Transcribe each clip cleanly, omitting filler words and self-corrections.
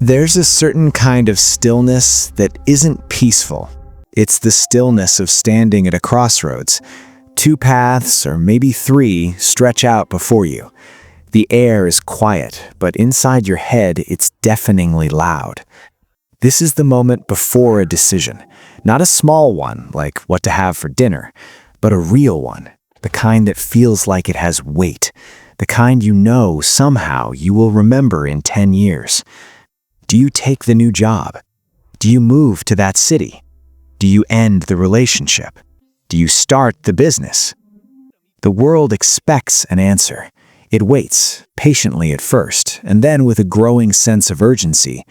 There's a certain kind of stillness that isn't peaceful. It's the stillness of standing at a crossroads. Two paths, or maybe three, stretch out before you. The air is quiet, but inside your head it's deafeningly loud. This is the moment before a decision. Not a small one, like what to have for dinner, but a real one. The kind that feels like it has weight. The kind you know somehow you will remember in 10 years. Do you take the new job? Do you move to that city? Do you end the relationship? Do you start the business? The world expects an answer. It waits, patiently at first, and then with a growing sense of urgency.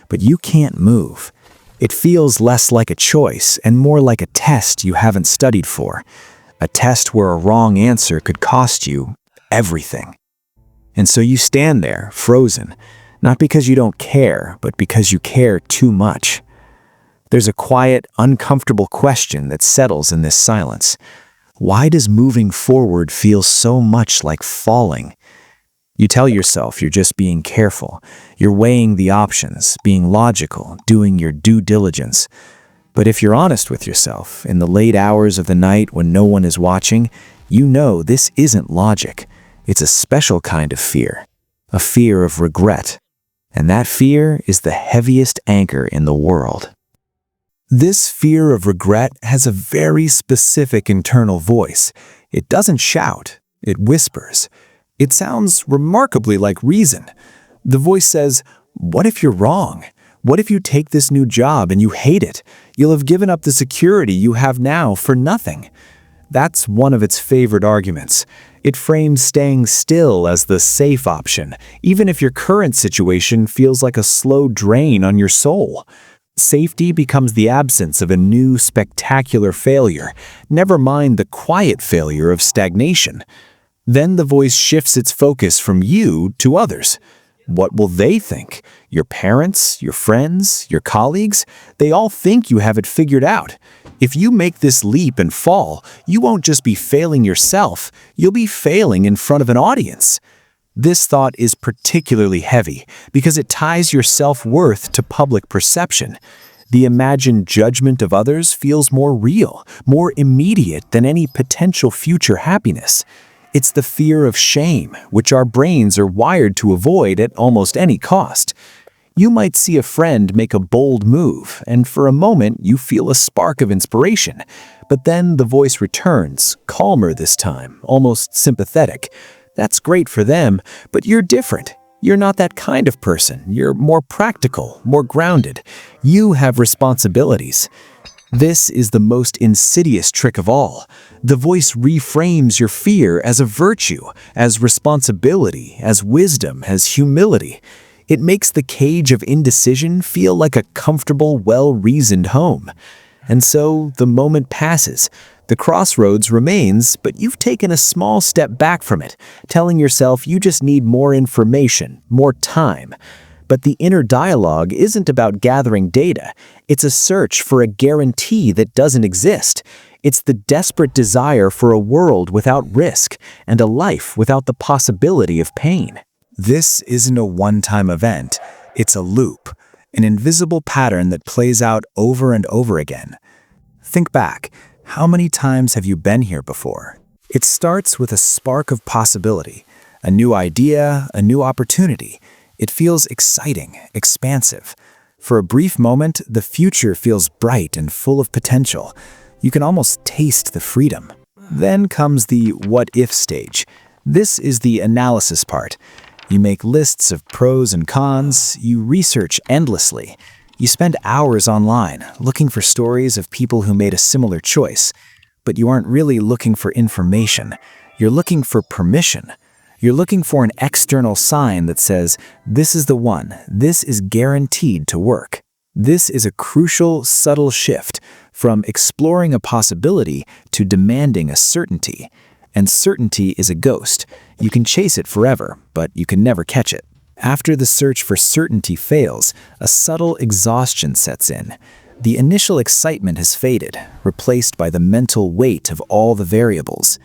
But you can't move. It feels less like a choice and more like a test you haven't studied for. A test where a wrong answer could cost you everything. And so you stand there, frozen, not because you don't care, but because you care too much. There's a quiet, uncomfortable question that settles in this silence. Why does moving forward feel so much like falling? You tell yourself you're just being careful. You're weighing the options, being logical, doing your due diligence. But if you're honest with yourself, in the late hours of the night when no one is watching, you know this isn't logic. It's a special kind of fear, a fear of regret. And that fear is the heaviest anchor in the world. This fear of regret has a very specific internal voice. It doesn't shout, it whispers. It sounds remarkably like reason. The voice says, what if you're wrong? What if you take this new job and you hate it? You'll have given up the security you have now for nothing. That's one of its favorite arguments. It frames staying still as the safe option, even if your current situation feels like a slow drain on your soul. Safety becomes the absence of a new, spectacular failure, never mind the quiet failure of stagnation. Then the voice shifts its focus from you to others. What will they think? Your parents, your friends, your colleagues? They all think you have it figured out. If you make this leap and fall, you won't just be failing yourself, you'll be failing in front of an audience. This thought is particularly heavy because it ties your self-worth to public perception. The imagined judgment of others feels more real, more immediate than any potential future happiness. It's the fear of shame, which our brains are wired to avoid at almost any cost. You might see a friend make a bold move, and for a moment you feel a spark of inspiration. But then the voice returns, calmer this time, almost sympathetic. That's great for them, but you're different. You're not that kind of person. You're more practical, more grounded. You have responsibilities. This is the most insidious trick of all. The voice reframes your fear as a virtue, as responsibility, as wisdom, as humility. It makes the cage of indecision feel like a comfortable, well-reasoned home. And so the moment passes. The crossroads remains, but you've taken a small step back from it, telling yourself you just need more information, more time. But the inner dialogue isn't about gathering data. It's a search for a guarantee that doesn't exist. It's the desperate desire for a world without risk and a life without the possibility of pain. This isn't a one-time event. It's a loop, an invisible pattern that plays out over and over again. Think back. How many times have you been here before? It starts with a spark of possibility, a new idea, a new opportunity. It feels exciting, expansive. For a brief moment, the future feels bright and full of potential. You can almost taste the freedom. Then comes the what-if stage. This is the analysis part. You make lists of pros and cons, you research endlessly. You spend hours online looking for stories of people who made a similar choice. But you aren't really looking for information. You're looking for permission. You're looking for an external sign that says, this is the one, this is guaranteed to work. This is a crucial, subtle shift from exploring a possibility to demanding a certainty. And certainty is a ghost. You can chase it forever, but you can never catch it. After the search for certainty fails, a subtle exhaustion sets in. The initial excitement has faded, replaced by the mental weight of all the variables.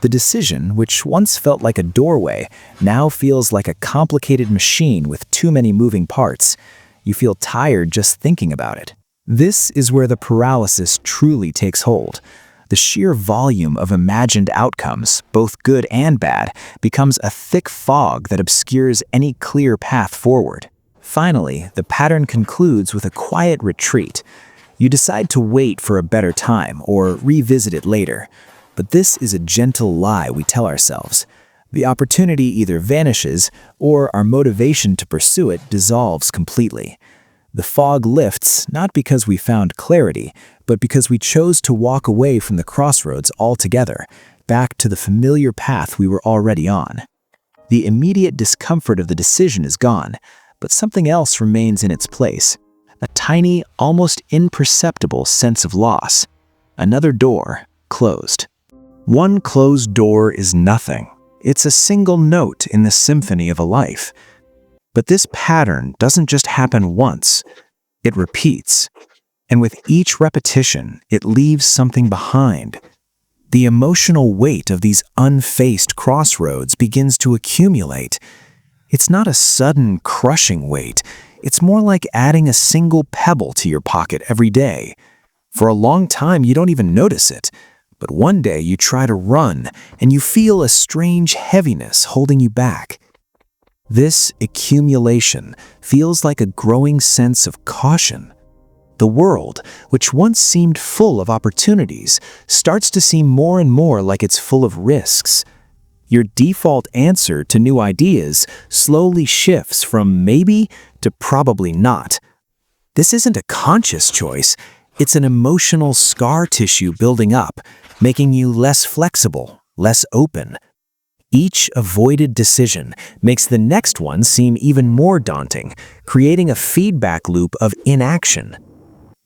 The decision, which once felt like a doorway, now feels like a complicated machine with too many moving parts. You feel tired just thinking about it. This is where the paralysis truly takes hold. The sheer volume of imagined outcomes, both good and bad, becomes a thick fog that obscures any clear path forward. Finally, the pattern concludes with a quiet retreat. You decide to wait for a better time or revisit it later. But this is a gentle lie we tell ourselves. The opportunity either vanishes or our motivation to pursue it dissolves completely. The fog lifts not because we found clarity, but because we chose to walk away from the crossroads altogether, back to the familiar path we were already on. The immediate discomfort of the decision is gone, but something else remains in its place. A tiny, almost imperceptible sense of loss. Another door closed. One closed door is nothing. It's a single note in the symphony of a life. But this pattern doesn't just happen once. It repeats. And with each repetition, it leaves something behind. The emotional weight of these unfaced crossroads begins to accumulate. It's not a sudden, crushing weight. It's more like adding a single pebble to your pocket every day. For a long time, you don't even notice it. But one day you try to run, and you feel a strange heaviness holding you back. This accumulation feels like a growing sense of caution. The world, which once seemed full of opportunities, starts to seem more and more like it's full of risks. Your default answer to new ideas slowly shifts from maybe to probably not. This isn't a conscious choice. It's an emotional scar tissue building up, making you less flexible, less open. Each avoided decision makes the next one seem even more daunting, creating a feedback loop of inaction.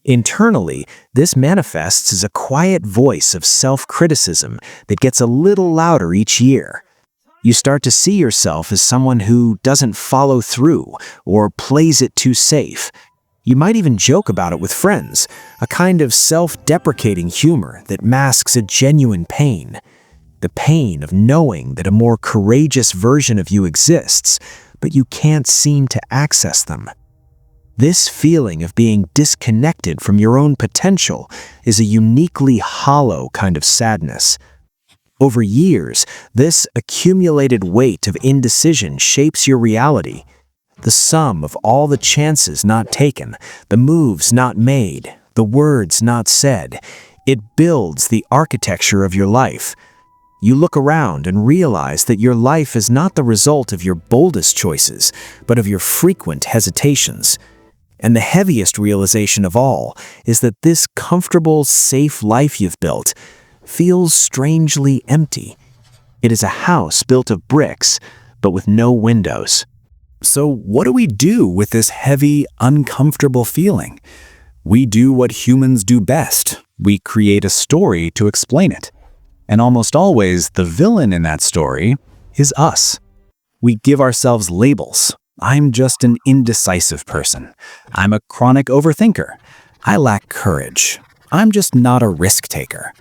Internally, this manifests as a quiet voice of self-criticism that gets a little louder each year. You start to see yourself as someone who doesn't follow through or plays it too safe. You might even joke about it with friends, a kind of self-deprecating humor that masks a genuine pain. The pain of knowing that a more courageous version of you exists, but you can't seem to access them. This feeling of being disconnected from your own potential is a uniquely hollow kind of sadness. Over years, this accumulated weight of indecision shapes your reality. The sum of all the chances not taken, the moves not made, the words not said, it builds the architecture of your life. You look around and realize that your life is not the result of your boldest choices, but of your frequent hesitations. And the heaviest realization of all is that this comfortable, safe life you've built feels strangely empty. It is a house built of bricks, but with no windows. So what do we do with this heavy, uncomfortable feeling? We do what humans do best. We create a story to explain it. And almost always, the villain in that story is us. We give ourselves labels. I'm just an indecisive person. I'm a chronic overthinker. I lack courage. I'm just not a risk taker.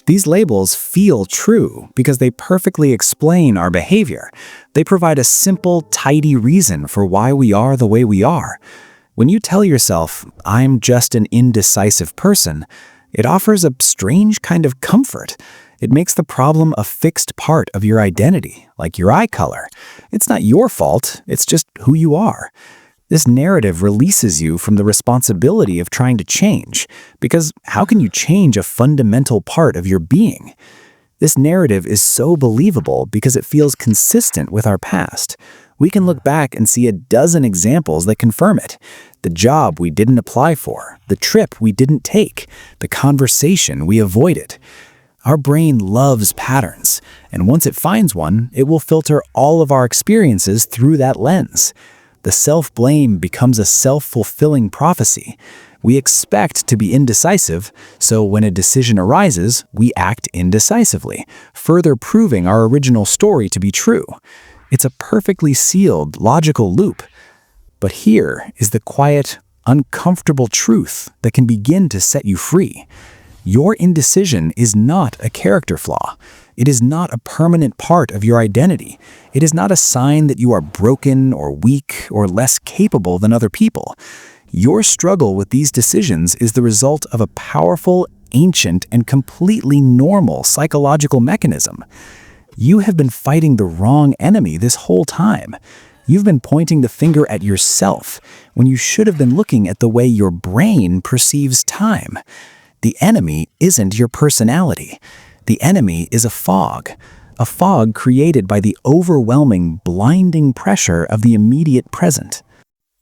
These labels feel true because they perfectly explain our behavior. They provide a simple, tidy reason for why we are the way we are. When you tell yourself, I'm just an indecisive person, it offers a strange kind of comfort. It makes the problem a fixed part of your identity, like your eye color. It's not your fault, it's just who you are. This narrative releases you from the responsibility of trying to change, because how can you change a fundamental part of your being? This narrative is so believable because it feels consistent with our past. We can look back and see a dozen examples that confirm it. The job we didn't apply for, the trip we didn't take, the conversation we avoided. Our brain loves patterns, and once it finds one, it will filter all of our experiences through that lens. The self-blame becomes a self-fulfilling prophecy. We expect to be indecisive, so when a decision arises, we act indecisively, further proving our original story to be true. It's a perfectly sealed, logical loop. But here is the quiet, uncomfortable truth that can begin to set you free. Your indecision is not a character flaw. It is not a permanent part of your identity. It is not a sign that you are broken or weak or less capable than other people. Your struggle with these decisions is the result of a powerful, ancient, and completely normal psychological mechanism. You have been fighting the wrong enemy this whole time. You've been pointing the finger at yourself when you should have been looking at the way your brain perceives time. The enemy isn't your personality. The enemy is a fog created by the overwhelming, blinding pressure of the immediate present.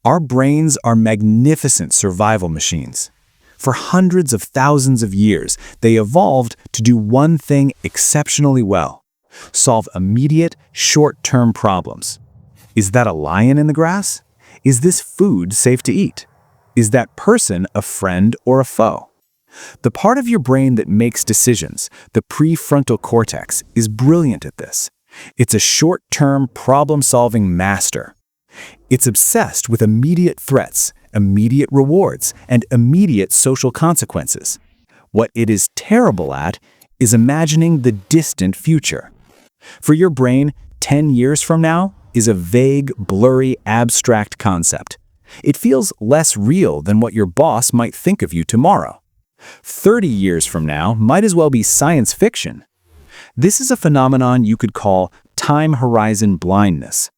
Our brains are magnificent survival machines. For hundreds of thousands of years, they evolved to do one thing exceptionally well: solve immediate, short-term problems. Is that a lion in the grass? Is this food safe to eat? Is that person a friend or a foe? The part of your brain that makes decisions, the prefrontal cortex, is brilliant at this. It's a short-term problem-solving master. It's obsessed with immediate threats, immediate rewards, and immediate social consequences. What it is terrible at is imagining the distant future. For your brain, 10 years from now is a vague, blurry, abstract concept. It feels less real than what your boss might think of you tomorrow. 30 years from now might as well be science fiction. This is a phenomenon you could call time horizon blindness.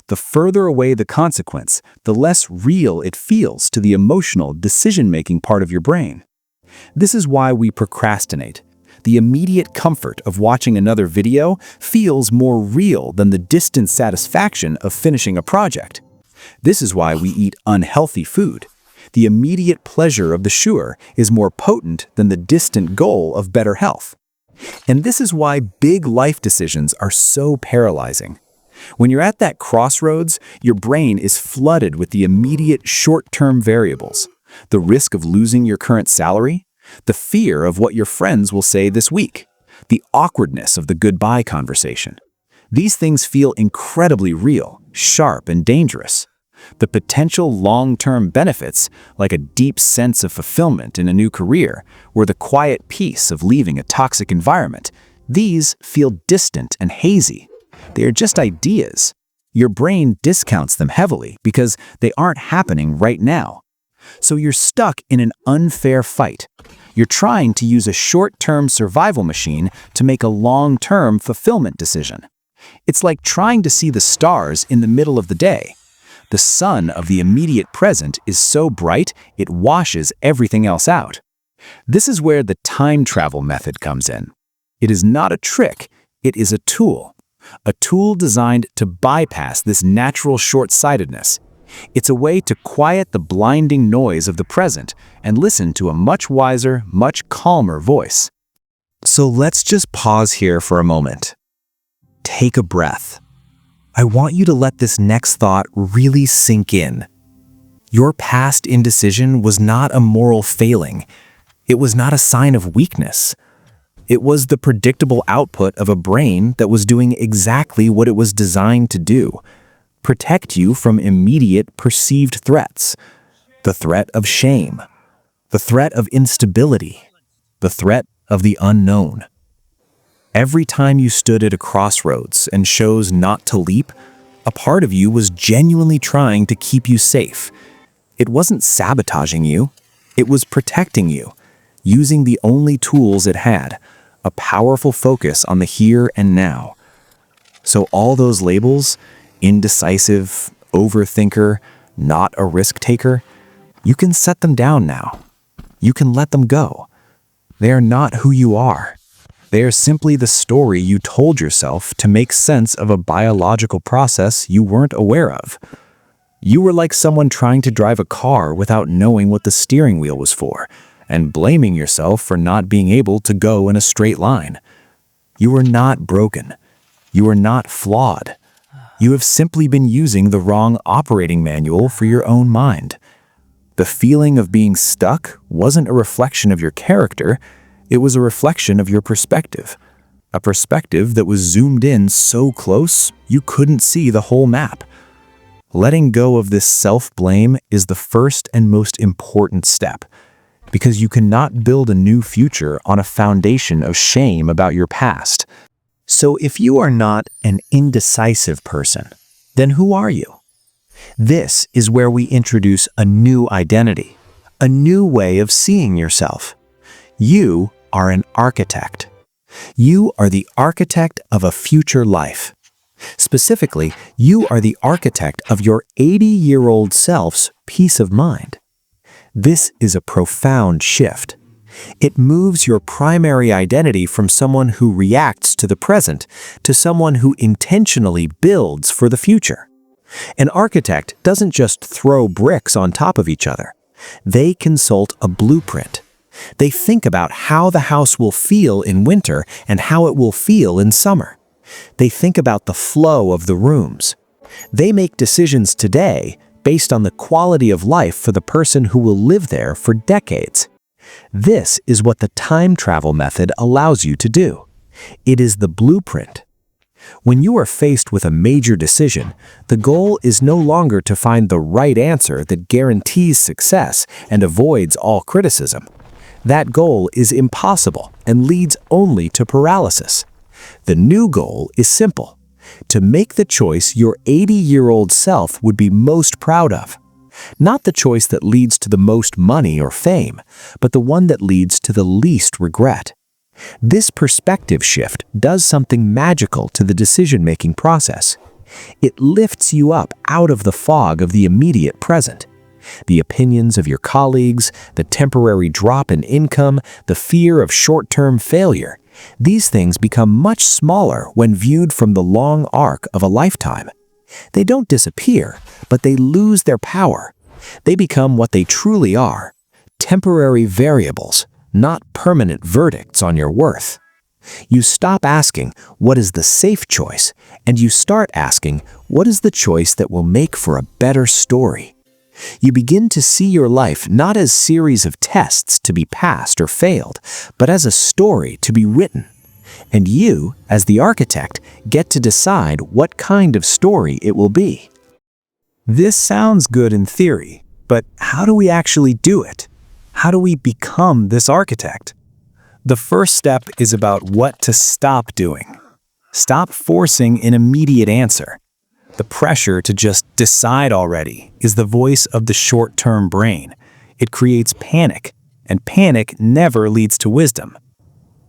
The further away the consequence, the less real it feels to the emotional, decision-making part of your brain. This is why we procrastinate. The immediate comfort of watching another video feels more real than the distant satisfaction of finishing a project. This is why we eat unhealthy food. The immediate pleasure of the sure is more potent than the distant goal of better health. And this is why big life decisions are so paralyzing. When you're at that crossroads, your brain is flooded with the immediate short-term variables: the risk of losing your current salary, the fear of what your friends will say this week, the awkwardness of the goodbye conversation. These things feel incredibly real, sharp, and dangerous. The potential long-term benefits, like a deep sense of fulfillment in a new career, or the quiet peace of leaving a toxic environment, these feel distant and hazy. They are just ideas. Your brain discounts them heavily because they aren't happening right now. So you're stuck in an unfair fight. You're trying to use a short-term survival machine to make a long-term fulfillment decision. It's like trying to see the stars in the middle of the day. The sun of the immediate present is so bright, it washes everything else out. This is where the time travel method comes in. It is not a trick, it is a tool. A tool designed to bypass this natural short-sightedness. It's a way to quiet the blinding noise of the present and listen to a much wiser, much calmer voice. So let's just pause here for a moment. Take a breath. I want you to let this next thought really sink in. Your past indecision was not a moral failing. It was not a sign of weakness. It was the predictable output of a brain that was doing exactly what it was designed to do: protect you from immediate perceived threats. The threat of shame, the threat of instability, the threat of the unknown. Every time you stood at a crossroads and chose not to leap, a part of you was genuinely trying to keep you safe. It wasn't sabotaging you, it was protecting you, using the only tools it had: a powerful focus on the here and now. So all those labels, indecisive, overthinker, not a risk taker, you can set them down now. You can let them go. They are not who you are. They are simply the story you told yourself to make sense of a biological process you weren't aware of. You were like someone trying to drive a car without knowing what the steering wheel was for, and blaming yourself for not being able to go in a straight line. You are not broken. You are not flawed. You have simply been using the wrong operating manual for your own mind. The feeling of being stuck wasn't a reflection of your character, it was a reflection of your perspective. A perspective that was zoomed in so close you couldn't see the whole map. Letting go of this self-blame is the first and most important step, because you cannot build a new future on a foundation of shame about your past. So if you are not an indecisive person, then who are you? This is where we introduce a new identity, a new way of seeing yourself. You are an architect. You are the architect of a future life. Specifically, you are the architect of your 80-year-old self's peace of mind. This is a profound shift. It moves your primary identity from someone who reacts to the present to someone who intentionally builds for the future. An architect doesn't just throw bricks on top of each other. They consult a blueprint. They think about how the house will feel in winter and how it will feel in summer. They think about the flow of the rooms. They make decisions today based on the quality of life for the person who will live there for decades. This is what the time travel method allows you to do. It is the blueprint. When you are faced with a major decision, the goal is no longer to find the right answer that guarantees success and avoids all criticism. That goal is impossible and leads only to paralysis. The new goal is simple: to make the choice your 80-year-old self would be most proud of. Not the choice that leads to the most money or fame, but the one that leads to the least regret. This perspective shift does something magical to the decision-making process. It lifts you up out of the fog of the immediate present. The opinions of your colleagues, the temporary drop in income, the fear of short-term failure, these things become much smaller when viewed from the long arc of a lifetime. They don't disappear, but they lose their power. They become what they truly are: temporary variables, not permanent verdicts on your worth. You stop asking, what is the safe choice? And you start asking, what is the choice that will make for a better story? You begin to see your life not as a series of tests to be passed or failed, but as a story to be written. And you, as the architect, get to decide what kind of story it will be. This sounds good in theory, but how do we actually do it? How do we become this architect? The first step is about what to stop doing. Stop forcing an immediate answer. The pressure to just decide already is the voice of the short-term brain. It creates panic, and panic never leads to wisdom.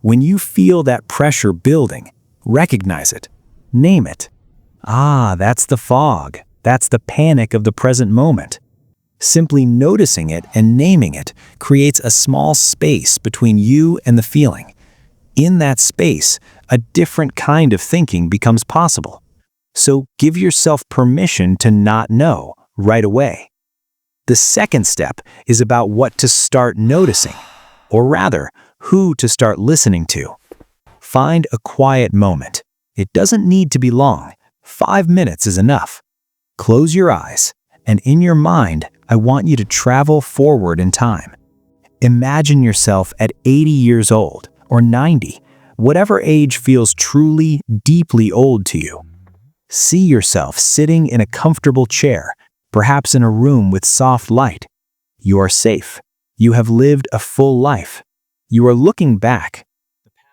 When you feel that pressure building, recognize it. Name it. That's the fog. That's the panic of the present moment. Simply noticing it and naming it creates a small space between you and the feeling. In that space, a different kind of thinking becomes possible. So give yourself permission to not know right away. The second step is about what to start noticing, or rather, who to start listening to. Find a quiet moment. It doesn't need to be long. 5 minutes is enough. Close your eyes, and in your mind, I want you to travel forward in time. Imagine yourself at 80 years old, or 90, whatever age feels truly, deeply old to you. See yourself sitting in a comfortable chair, perhaps in a room with soft light. You are safe. You have lived a full life. You are looking back.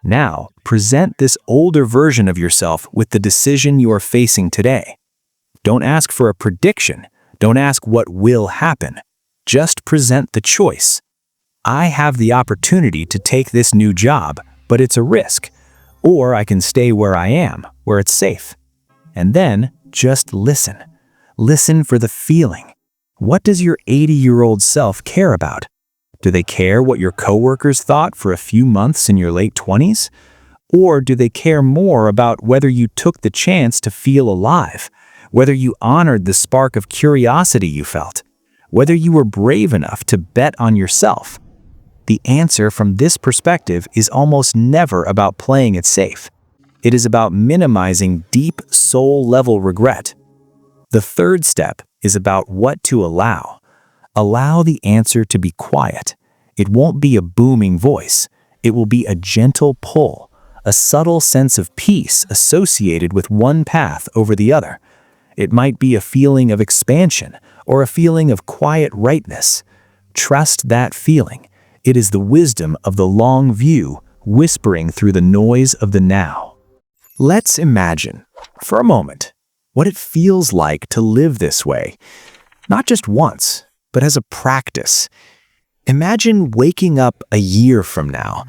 Now, present this older version of yourself with the decision you are facing today. Don't ask for a prediction. Don't ask what will happen. Just present the choice. I have the opportunity to take this new job, but it's a risk. Or I can stay where I am, where it's safe. And then just listen. Listen for the feeling. What does your 80-year-old self care about? Do they care what your coworkers thought for a few months in your late 20s? Or do they care more about whether you took the chance to feel alive, whether you honored the spark of curiosity you felt, whether you were brave enough to bet on yourself? The answer from this perspective is almost never about playing it safe. It is about minimizing deep soul-level regret. The third step is about what to allow. Allow the answer to be quiet. It won't be a booming voice. It will be a gentle pull, a subtle sense of peace associated with one path over the other. It might be a feeling of expansion or a feeling of quiet rightness. Trust that feeling. It is the wisdom of the long view whispering through the noise of the now. Let's imagine, for a moment, what it feels like to live this way, not just once, but as a practice. Imagine waking up a year from now.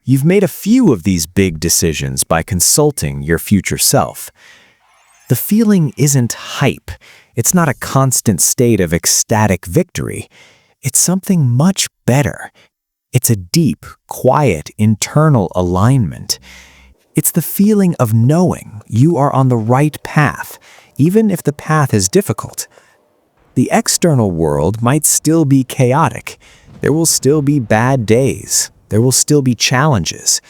You've made a few of these big decisions by consulting your future self. The feeling isn't hype. It's not a constant state of ecstatic victory. It's something much better. It's a deep, quiet, internal alignment. It's the feeling of knowing you are on the right path, even if the path is difficult. The external world might still be chaotic. There will still be bad days. There will still be challenges.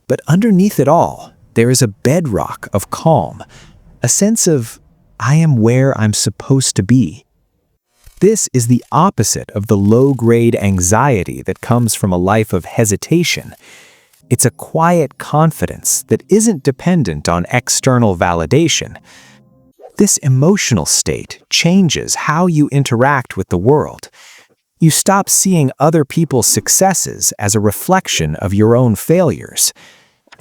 But underneath it all, there is a bedrock of calm, a sense of, I am where I'm supposed to be. This is the opposite of the low-grade anxiety that comes from a life of hesitation. It's a quiet confidence that isn't dependent on external validation. This emotional state changes how you interact with the world. You stop seeing other people's successes as a reflection of your own failures.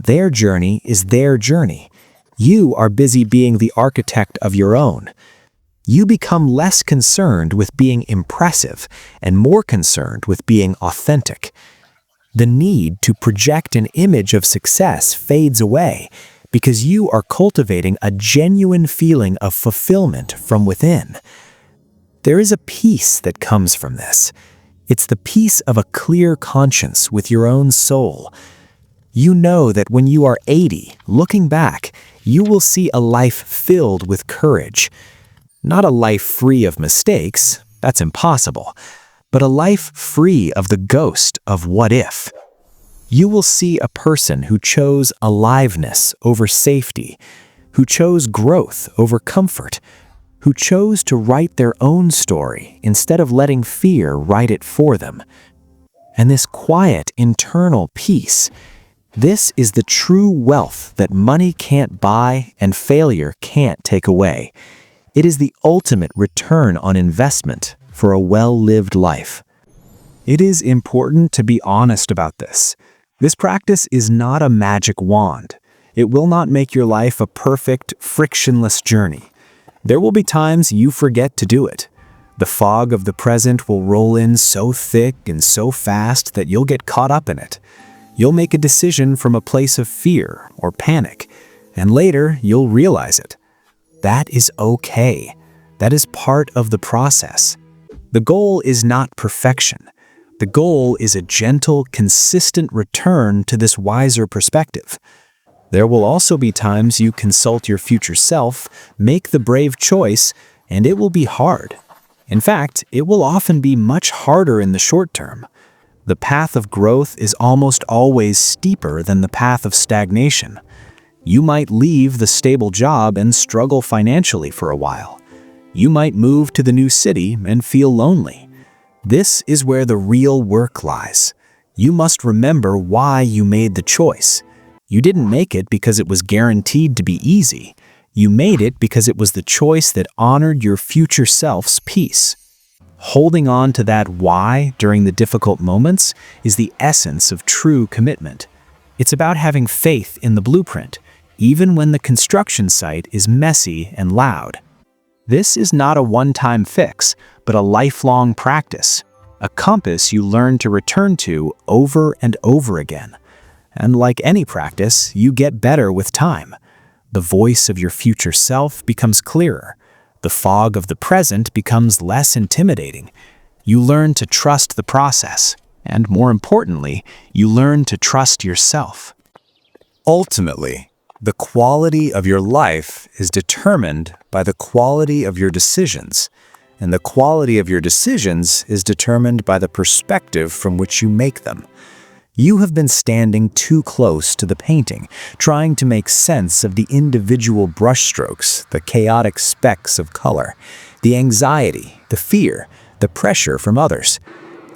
Their journey is their journey. You are busy being the architect of your own. You become less concerned with being impressive and more concerned with being authentic. The need to project an image of success fades away because you are cultivating a genuine feeling of fulfillment from within. There is a peace that comes from this. It's the peace of a clear conscience with your own soul. You know that when you are 80, looking back, you will see a life filled with courage. Not a life free of mistakes, that's impossible, but a life free of the ghost of what if. You will see a person who chose aliveness over safety, who chose growth over comfort, who chose to write their own story instead of letting fear write it for them. And this quiet internal peace, this is the true wealth that money can't buy and failure can't take away. It is the ultimate return on investment for a well-lived life. It is important to be honest about this. This practice is not a magic wand. It will not make your life a perfect, frictionless journey. There will be times you forget to do it. The fog of the present will roll in so thick and so fast that you'll get caught up in it. You'll make a decision from a place of fear or panic, and later you'll realize it. That is okay. That is part of the process. The goal is not perfection. The goal is a gentle, consistent return to this wiser perspective. There will also be times you consult your future self, make the brave choice, and it will be hard. In fact, it will often be much harder in the short term. The path of growth is almost always steeper than the path of stagnation. You might leave the stable job and struggle financially for a while. You might move to the new city and feel lonely. This is where the real work lies. You must remember why you made the choice. You didn't make it because it was guaranteed to be easy. You made it because it was the choice that honored your future self's peace. Holding on to that why during the difficult moments is the essence of true commitment. It's about having faith in the blueprint, even when the construction site is messy and loud. This is not a one-time fix, but a lifelong practice, a compass you learn to return to over and over again. And like any practice, you get better with time. The voice of your future self becomes clearer. The fog of the present becomes less intimidating. You learn to trust the process, and more importantly, you learn to trust yourself. Ultimately, the quality of your life is determined by the quality of your decisions, and the quality of your decisions is determined by the perspective from which you make them. You have been standing too close to the painting, trying to make sense of the individual brushstrokes, the chaotic specks of color, the anxiety, the fear, the pressure from others.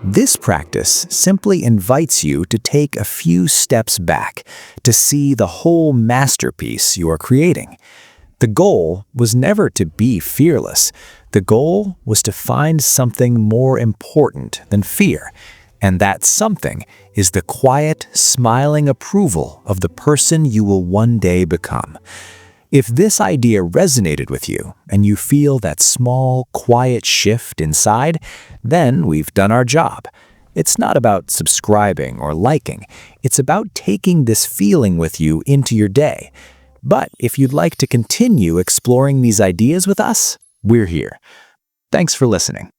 This practice simply invites you to take a few steps back, to see the whole masterpiece you are creating. The goal was never to be fearless. The goal was to find something more important than fear. And that something is the quiet, smiling approval of the person you will one day become. If this idea resonated with you and you feel that small, quiet shift inside, then we've done our job. It's not about subscribing or liking. It's about taking this feeling with you into your day. But if you'd like to continue exploring these ideas with us, we're here. Thanks for listening.